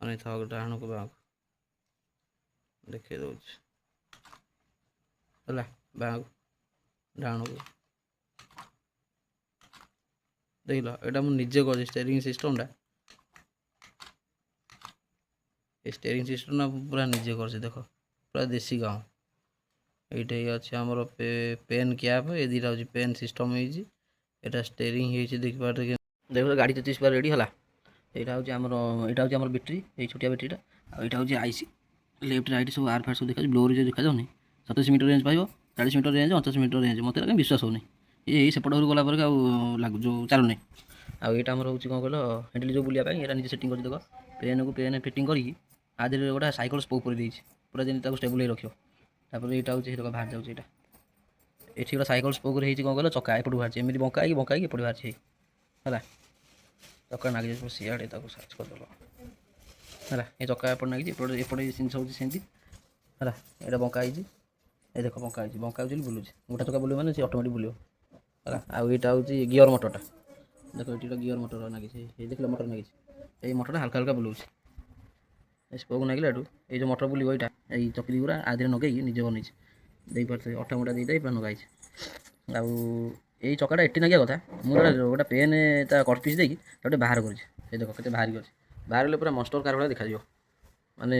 ଅନେଇଥାଉ ଡାହାଣକୁ ବାହାକୁ ଦେଖେଇ ଦେଉଛି ହେଲା, ବାହାକୁ ଡାହାଣକୁ ଦେଖିଲ। ଏଇଟା ମୁଁ ନିଜେ କରିଛି ଷ୍ଟେରିଂ ସିଷ୍ଟମ୍ଟା, ଏ ଷ୍ଟେରିଂ ସିଷ୍ଟମ୍ଟା ପୁରା ନିଜେ କରିଛି ଦେଖ, ପୁରା ଦେଶୀ ଗାଁ। এইটা ଅଛି ଆମର ପେନ୍ କ୍ୟାପ୍, ଏ ଦୁଇଟା ହେଉଛି ପେନ୍ ସିଷ୍ଟମ୍ ହେଇଛି, এটা ଷ୍ଟେରିଂ ହେଇଛି ଦେଖିପାରୁଥିବେ। ଦେଖ ଗାଡ଼ି 33 ପୁରା ରେଡ଼ି ହେଲା। এইটা ହେଉଛି ଆମର ବ୍ୟାଟେରୀ, এই ଛୋଟିଆ ବ୍ୟାଟେରୀଟା। ଆଉ ଏଇଟା ହେଉଛି ଆଇସି, ଲେଫ୍ଟ ରାଇଟ୍ ସବୁ ଆର୍ ଫାର୍ ସବୁ ଦେଖାଯାଉଛି, ବ୍ଲୋରେ ଯେଉଁ ଦେଖାଯାଉନି। 27 ମିଟର ରେଞ୍ଜ ପାଇବ, 40 ମିଟର ରେଞ୍ଜ, 49 ମିଟର ରେଞ୍ଜ। ମୋତେ କାହିଁ ବିଶ୍ୱାସ ହେଉନି, ଏଇ ସେପଟ ଘରୁ ଗଲା ପରେ ଆଉ ଯେଉଁ ଚାଲୁନି। ଆଉ ଏଇଟା ଆମର ହେଉଛି କ'ଣ କହିଲ, ହ୍ୟାଣ୍ଡେଲ୍ ଯେଉଁ ବୁଲିବା ପାଇଁ ଏଇଟା ନିଜେ ସେଟିଂ କରିଛି। ଦେଖ ପେନ୍କୁ ପେନ୍ ଫିଟିଂ କରିକି ଆ ଦେହରେ ଗୋଟେ ସାଇକେଲ ସ୍ପୋକ୍ କରି ଦେଇଛି, ପୁରା ଯେମିତି ତାକୁ ଷ୍ଟେବୁଲ୍ ହେଇ ରଖିବ। ତାପରେ ଏଇଟା ହେଉଛି ଦେଖ ବାହାରି ଯାଉଛି, ଏଇଟା ଏଠି ଗୋଟେ ସାଇକେଲ ସ୍ପୋକ୍ରେ ହେଇଛି କ'ଣ କହିଲ, ଚକା ଏପଟୁ ବାହାରିଛି, ଏମିତି ବଙ୍କା ହେଇକି ଏପଟୁ ବାହାରିଛି ହେଲା। ଚକା ନାଗିଯାଉଛି ସିଆଡ଼େ, ତାକୁ ସାର୍ଚ କରିଦେବ ହେଲା। ଏ ଚକା ଏପଟେ ନାଗିଛି, ଏପଟେ ଜିନିଷ ହେଉଛି ସେମିତି ହେଲା। ଏଇଟା ବଙ୍କା ହେଇଛି, ଏ ଦେଖ ବଙ୍କା ହେଇଛି ବୋଲି ବୁଲୁଛି। ଗୋଟେ ଚକା ବୁଲିବ ମାନେ ସେ ଅଟୋମେଟିକ୍ ବୁଲିବ ହେଲା। ଆଉ ଏଇଟା ହେଉଛି ଗିଅର ମଟରଟା, ଦେଖ ଏଠି ଗୋଟେ ଗିଅର ମଟର ନାଗିଛି, ଏଇ ଦେଖିଲ ମଟର ନାଗିଛି। ଏଇ ମଟରଟା ହାଲକା ହାଲକା ବୁଲଉଛି, ଏ ସ୍ପୋକ୍ ନାଗିଲାଠୁ ଏଇ ଯେଉଁ ମଟର ବୁଲିବ, ଏଇଟା ଏଇ ଚକିରି ଗୁରା ଆ ଦେହରେ ନଗେଇକି ନିଜେ ବନେଇଛି। ଦେଇପାରୁଥିବେ ଅଠାମୁଟା ଦେଇଦେଇ ପୁରା ନଗାଇଛି। ଆଉ ଏଇ ଚକାଟା ଏଠି ନାଗିବା କଥା, ମୁଁ ଗୋଟେ ପେନ୍ ତା କଟ୍ ପିସ୍ ଦେଇକି ଗୋଟେ ବାହାର କରିଛି। ଏ ଦେଖ କେତେ ବାହାରିକି ଅଛି, ବାହାରିଲେ ପୁରା ମନ୍ଷ୍ଟର କାର୍ ଭଳିଆ ଦେଖାଯିବ, ମାନେ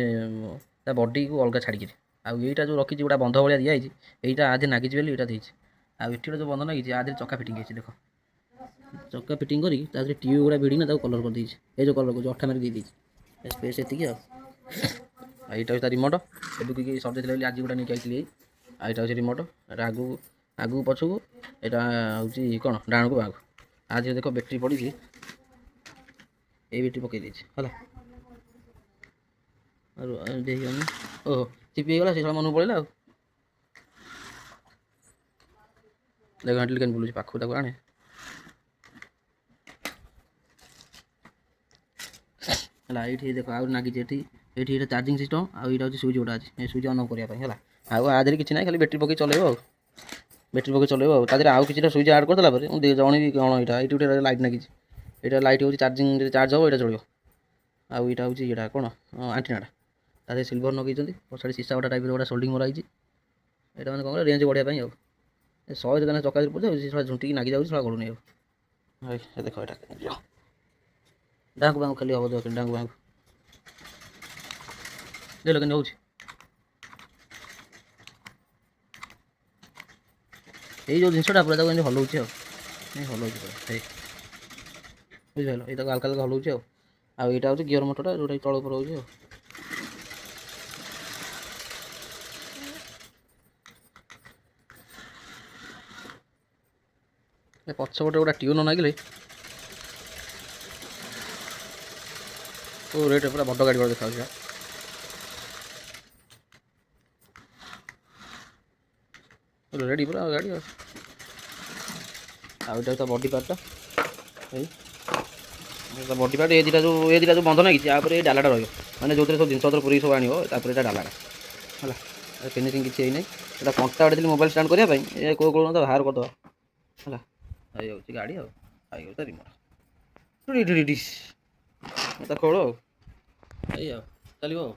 ତା ବଡ଼ିକୁ ଅଲଗା ଛାଡ଼ିକିରି। ଆଉ ଏଇଟା ଯେଉଁ ରଖିଛି ଗୋଟେ ବନ୍ଧ ଭଳିଆ ଦିଆହେଇଛି, ଏଇଟା ଆଧେ ନାଗିଛି ବୋଲି ଏଇଟା ଦେଇଛି। ଆଉ ଏଠି ଗୋଟେ ଯେଉଁ ବନ୍ଧ ନାଗିଛି ଆ ଦେହରେ ଚକା ଫିଟିଂ ହେଇଛି, ଦେଖ ଚକା ଫିଟିଂ କରିକି ତା ଦେହରେ ଟ୍ୟୁବ୍ ଗୁଡ଼ା ଭିଡ଼ିକି ତାକୁ କଲର୍ କରିଦେଇଛି। ଏଇ ଯେଉଁ କଲର୍ କରୁଛି ଅଠା ମାରି ଦେଇଛି, ସ୍ପେସ୍ ଏତିକି। ଆଉ ଏଇଟା ହେଉଛି ତା ରିମୋଟ୍, ଏବେ କି ସରିଯାଇଥିଲା ବୋଲି ଆଜି ଗୋଟେ ନେଇକି ଆସିଥିଲି। ଆଉ ଏଇଟା ହେଉଛି ରିମୋଟ୍, ଏଇଟା ଆଗକୁ ପଛକୁ, ଏଇଟା ହେଉଛି କ'ଣ ଡାହାଣକୁ ବାହାକୁ। ଆଜି ଦେଖ ବ୍ୟାଟେରୀ ପଡ଼ିଛି, ଏଇ ବ୍ୟାଟେରୀ ପକାଇ ଦେଇଛି ହେଲା। ଆଉ ଦେଇଗନି, ଓହୋ ଚିପି ହେଇଗଲା, ସେ ସବୁ ମନକୁ ପଳେଇଲା। ଆଉ ଦେଖ ହ୍ୟାଣ୍ଡେଲ୍ କେମିତି ବୁଲୁଛି, ପାଖକୁ ତାକୁ ଆଣେ ହେଲା। ଏଇଠି ଦେଖ ଆଉ ନାଗିଛି, ଏଠି ଏଇଟା ଚାର୍ଜିଂ ସିଷ୍ଟମ୍। ଆଉ ଏଇଟା ହେଉଛି ସୁଇଚ୍ ଗୋଟେ ଅଛି, ଏ ସୁଇଚ୍ ଅନ୍ ଅଫ୍ କରିବା ପାଇଁ ହେଲା। ଆଉ ଆ ଦେହରେ କିଛି ନାହିଁ, ଖାଲି ବ୍ୟାଟେରୀ ପକାଇ ଚଲେଇବ। ଆଉ ବ୍ୟାଟେରୀ ପକାଇ ଚଲେଇବ। ଆଉ ତା ଦେହରେ ଆଉ କିଛିଟା ସୁଇଚ୍ ଆଡ଼୍ କରିଦେଲା ପରେ ମୁଁ ଜଣେଇବି କ'ଣ ଏଇଟା। ଏଇଠି ଗୋଟେ ଲାଇଟ୍ ନାଗିଛି, ଏଇଟା ଲାଇଟ୍ ହେଉଛି ଚାର୍ଜିଂରେ ଚାର୍ଜ ହେବ, ଏଇଟା ଚଳିବ। ଆଉ ଏଇଟା ହେଉଛି ଏଇଟା କ'ଣ ଆଣ୍ଟିନାଟା, ତା ଦେହରେ ସିଲଭର ଲଗେଇଛନ୍ତି। ପଛଆଡ଼େ ସିସା ଗୋଟେ ଟାଇପ୍ର ଗୋଟେ ସୋଲ୍ଡିଂ ମରା ହେଇଛି। ଏଇଟା ମାନେ କ'ଣ ରେଞ୍ଜ ବଢ଼ିବା ପାଇଁ। ଆଉ ଏ 100 ଯେତେବେଳେ ଚକା ଦେହରେ ପଡ଼ିଯାଉଛି, ସେଟା ଝୁଣ୍ଟିକି ନାଗି ଯାଉଛି, ସେଟା ଗଳୁନି। ଆଉ ଦେଖ ଏଇଟା ଡାଙ୍କୁ ବାଙ୍କୁ ଖାଲି ହେବ, ଦେଖ ଡାଙ୍କୁ ବାଙ୍କୁ ଦେଖିଲ କେମିତି ହେଉଛି। ଏଇ ଯେଉଁ ଜିନିଷଟା ପୁରା ତାକୁ ଏମିତି ହଲଉଛି, ଆଉ ହଲଉଛି ପୁରା ହେଇ ବୁଝିପାରିଲ। ଏଇ ତାକୁ ହାଲକା ହାଲକା ହଲଉଛି। ଆଉ ଏଇଟା ହେଉଛି ଗିଅର ମଟରଟା, ଯେଉଁଟା ତଳ ଉପରେ ରହୁଛି। ଆଉ ଏ ପଛପଟେ ଗୋଟେ ଟ୍ୟୁନ୍ ନାଗିଲେ ଓ ରେଟ୍ ପୁରା ବଡ଼ ଗାଡ଼ି ଭଳିଆ ଦେଖାଯାଉଛି। ରେଡ଼ି ପୁରା ଗାଡ଼ି। ଆଉ ଏଇଟା ତା ବଡି ପାର୍ଟଟା, ଏଇ ବଡି ପାର୍ଟ। ଏ ଦୁଇଟା ଯେଉଁ ବନ୍ଧ ନାଗିଛି, ତାପରେ ଏଇ ଡାଲାଟା ରହିବ, ମାନେ ଯେଉଁଥିରେ ସବୁ ଜିନିଷପତ୍ର ପୁରେଇକି ସବୁ ଆଣିବ। ତାପରେ ଏଇଟା ଡାଲାଟା ହେଲା, ଫିନିସିଂ କିଛି ହେଇନାହିଁ। ଏଇଟା କଣ୍ଟା ଗୋଟେ ଥିଲି ମୋବାଇଲ୍ ଷ୍ଟାଣ୍ଡ କରିବା ପାଇଁ, ଏ କେଉଁ ତ ବାହାର କରିଦେବା ହେଲା। ହେଇଯାଉଛି ଗାଡ଼ି, ଆଉ ହେଇଯାଉଛି ତା ରିମୋଟ୍ ତା ଖୋଳ। ଆଉ ଏଇ ଆଉ ଚାଲିବ ଆଉ।